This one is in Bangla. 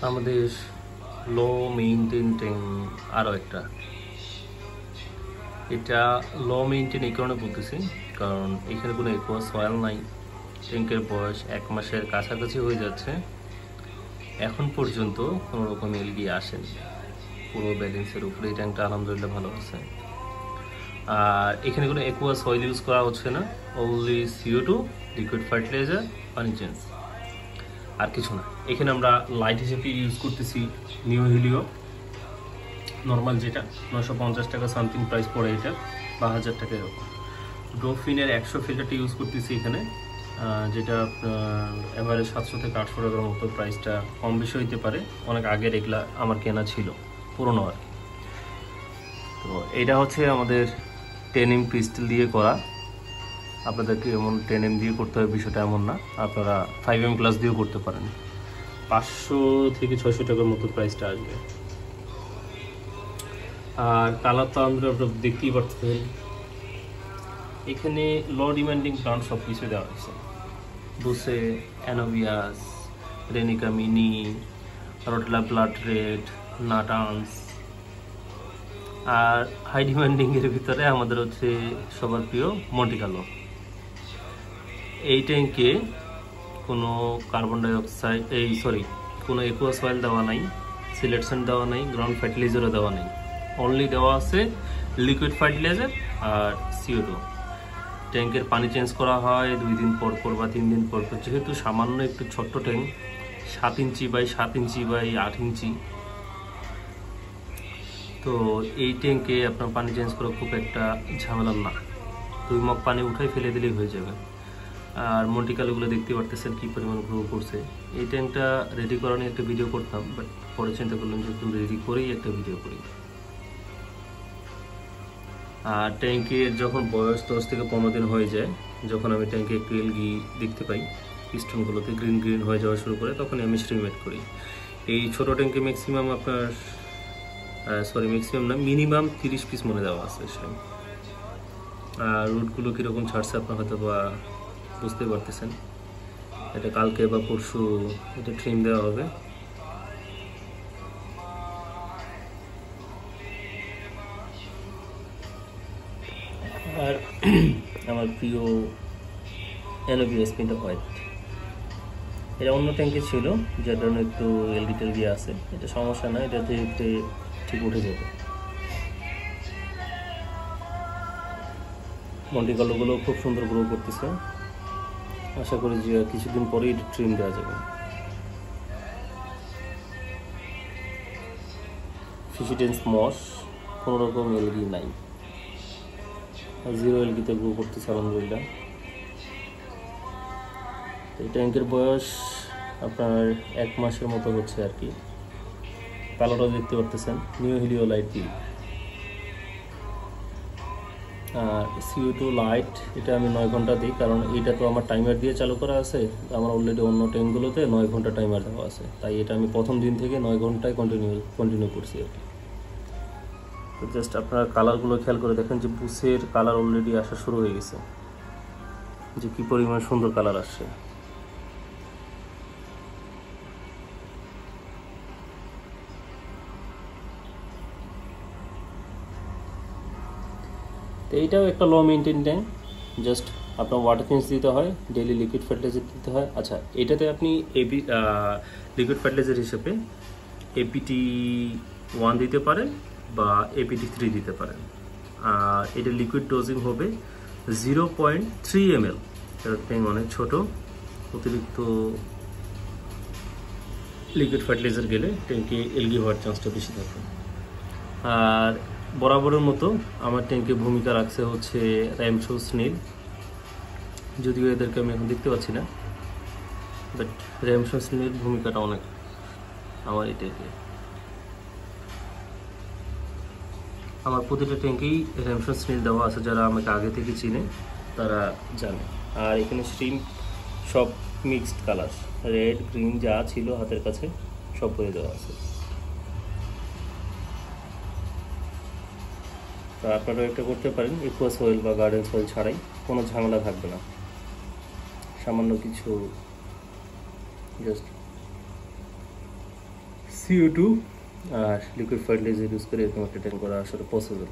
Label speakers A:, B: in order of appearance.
A: আমাদের লো মেইনটেইন ট্যাঙ্ক আরও একটা, এটা লো মেইনটেইন এই কারণে বলতেছি কারণ এখানে কোনো অ্যাকুয়া সয়েল নাই। ট্যাঙ্কের বয়স 1 মাসের কাছাকাছি হয়ে যাচ্ছে, এখন পর্যন্ত কোনো রকম এলগি আসেনি। পুরো ব্যালেন্সের উপরে এই ট্যাঙ্কটা আলহামদুলিল্লাহ ভালো আছে। আর এখানে কোনো অ্যাকুয়া সয়েল ইউজ করা হচ্ছে না, অনলি CO2, লিকুইড ফার্টিলাইজার, পানি চেঞ্জ, আর কিছু না। এখানে আমরা লাইট হিসেবে ইউজ করতেছি নিউ হিলিও নর্মাল, যেটা 950 টাকা সামথিং প্রাইস পড়ে, এটা বা 1000 টাকা এরকম। ডোফিনের 100 ফিল্টারটা ইউজ করতেছি এখানে, যেটা এভারেজ 700 থেকে 800 টাকার মতো, প্রাইসটা কম বেশি হইতে পারে। অনেক আগের এগুলা আমার কেনা ছিল, পুরোনো আর কি। তো এটা হচ্ছে আমাদের 10M ক্রিস্টাল দিয়ে করা। আপনাদেরকে এমন 10M দিয়ে করতে হবে বিষয়টা এমন না, আপনারা 5M গ্লাস দিয়েও করতে পারেন। 500 থেকে 600 টাকার মতো প্রাইসটা আসবে। আর কালার তো আমরা দেখতেই পাচ্ছেন, এখানে লো ডিমান্ডিং প্লান্ট সব কিছু দেওয়া হয়েছে। বুসে, অ্যানোভিয়াস, রেনিকা মিনি, রোটলা ব্লাড রেড, নাটান্স। আর হাই ডিমান্ডিংয়ের ভিতরে আমাদের হচ্ছে সবার প্রিয় মন্টিকালো। এই ট্যাঙ্কে কোনো কার্বন ডাইঅক্সাইড কোনো অ্যাকুয়া সয়েল দেওয়া নাই, সিলেকশন দেওয়া নাই, গ্রাউন্ড ফার্টিলাইজারও দেওয়া নেই, অনলি দেওয়া আছে লিকুইড ফার্টিলাইজার আর CO2। ট্যাঙ্কের পানি চেঞ্জ করা হয় 2 দিন পর পর বা 3 দিন পর পর, যেহেতু সামান্য একটু ছোট্ট ট্যাঙ্ক, 7 ইঞ্চি বাই 7 ইঞ্চি বাই 8 ইঞ্চি, তো এই ট্যাঙ্কে আপনার পানি চেঞ্জ করা খুব একটা ঝামেলার না, 2 মগ পানি উঠাই ফেলে দিলেই হয়ে যাবে। আর মন্টিকালোগুলো দেখতে পারতেছেন কী পরিমাণ গ্রো করছে। এই ট্যাঙ্কটা রেডি করা নিয়ে একটা ভিডিও করতাম, বাট পরে চিন্তা করলাম যে একটু রেডি করেই একটা ভিডিও করি। আর ট্যাঙ্কের যখন বয়স 10 থেকে 15 দিন হয়ে যায়, যখন আমি ট্যাঙ্কে একটু এলগি দেখতে পাই, পিস্টনগুলোতে গ্রিন গ্রিন হয়ে যাওয়া শুরু করে, তখন আমি স্ট্রিম এড করি। এই ছোটো ট্যাঙ্কে ম্যাক্সিমাম ম্যাক্সিমাম না, মিনিমাম 30 পিস মনে দেওয়া আছে স্ট্রিম। আর রুটগুলো কীরকম ছাড়ছে আপনার হয়তো বা বুঝতে পারতেছেন। এটা কালকে বা পরশু এটা ট্রিম দেওয়া হবে। আর আমার প্রিয় অ্যানোভিয়াস পিনটা হোয়াইট, এটা অন্য ট্যাঙ্কে ছিল, যার জন্য একটু এলগি টেলগি আছে। এটা সমস্যা না, এটা ঠিক উঠে যাবে। মন্টিকালোগুলো খুব সুন্দর গ্রো করতেছে, আশা করি যে কিছুদিন পরেই ট্রিম দেওয়া যাবে। ফিশিডেন্স মস, কোনো রকম এলগি নাই, 0 এলগিতে গ্রো করতেছে আলহামদুলিল্লাহ। এই ট্যাঙ্কের বয়স আপনার 1 মাসের মতো হচ্ছে আর কি। কালারও দেখতে পারতেছেন, নিউ হিলিও লাইট দিই। আর CO2 লাইট, এটা আমি 9 ঘন্টা দিই, কারণ এটা তো আমার টাইমার দিয়ে চালু করা আছে। আমার অলরেডি অন্য ট্যাঙ্কগুলোতে 9 ঘন্টা টাইমার দেওয়া আছে, তাই এটা আমি প্রথম দিন থেকে 9 ঘন্টায় কন্টিনিউ করছি আর কি। তো জাস্ট আপনারা কালারগুলো খেয়াল করে দেখেন যে বুসের কালার অলরেডি আসা শুরু হয়ে গেছে, যে কী পরিমাণ সুন্দর কালার আসছে। তো এইটাও একটা লো মেইনটেইন ট্যাঙ্ক, জাস্ট আপনার ওয়াটার চেঞ্জ দিতে হয়, ডেইলি লিকুইড ফার্টিলাইজার দিতে হয়। আচ্ছা, এটাতে আপনি লিকুইড ফার্টিলাইজার হিসেবে APT-1 দিতে পারেন বা APT-3 দিতে পারেন। আর এটা লিকুইড ডোজিং হবে 0.3 ml। ট্যাঙ্ক অনেক ছোটো, অতিরিক্ত লিকুইড ফার্টিলাইজার গেলে ট্যাঙ্কে এলগি হওয়ার চান্সটা বেশি থাকে। আর বরাবরের মতো আমার ট্যাঙ্কে ভূমিকা রাখছে হচ্ছে র্যামশো স্নেল, যদিও এদেরকে আমি এখন দেখতে পাচ্ছি না, বাট র্যামশো স্নেলের ভূমিকাটা অনেক আমার এই ট্যাঙ্কে। আমার প্রতিটা ট্যাঙ্কেই র্যামশো স্নেল দেওয়া আছে, যারা আমাকে আগে থেকে চিনে তারা জানে। আর এখানে স্ট্রিম সব মিক্সড কালার, রেড গ্রিন যা ছিল হাতের কাছে সব হয়ে দেওয়া আছে। তা আপনারা এটা করতে পারেন অ্যাকুয়া সয়েল বা গার্ডেন সয়েল ছাড়াই, কোনো ঝামেলা থাকবে না। সামান্য কিছু জাস্ট CO2 আর লিকুইড ফার্টিলাইজার ইউজ করে এরকম একটা ট্যাঙ্ক করা আসলে পসিবল।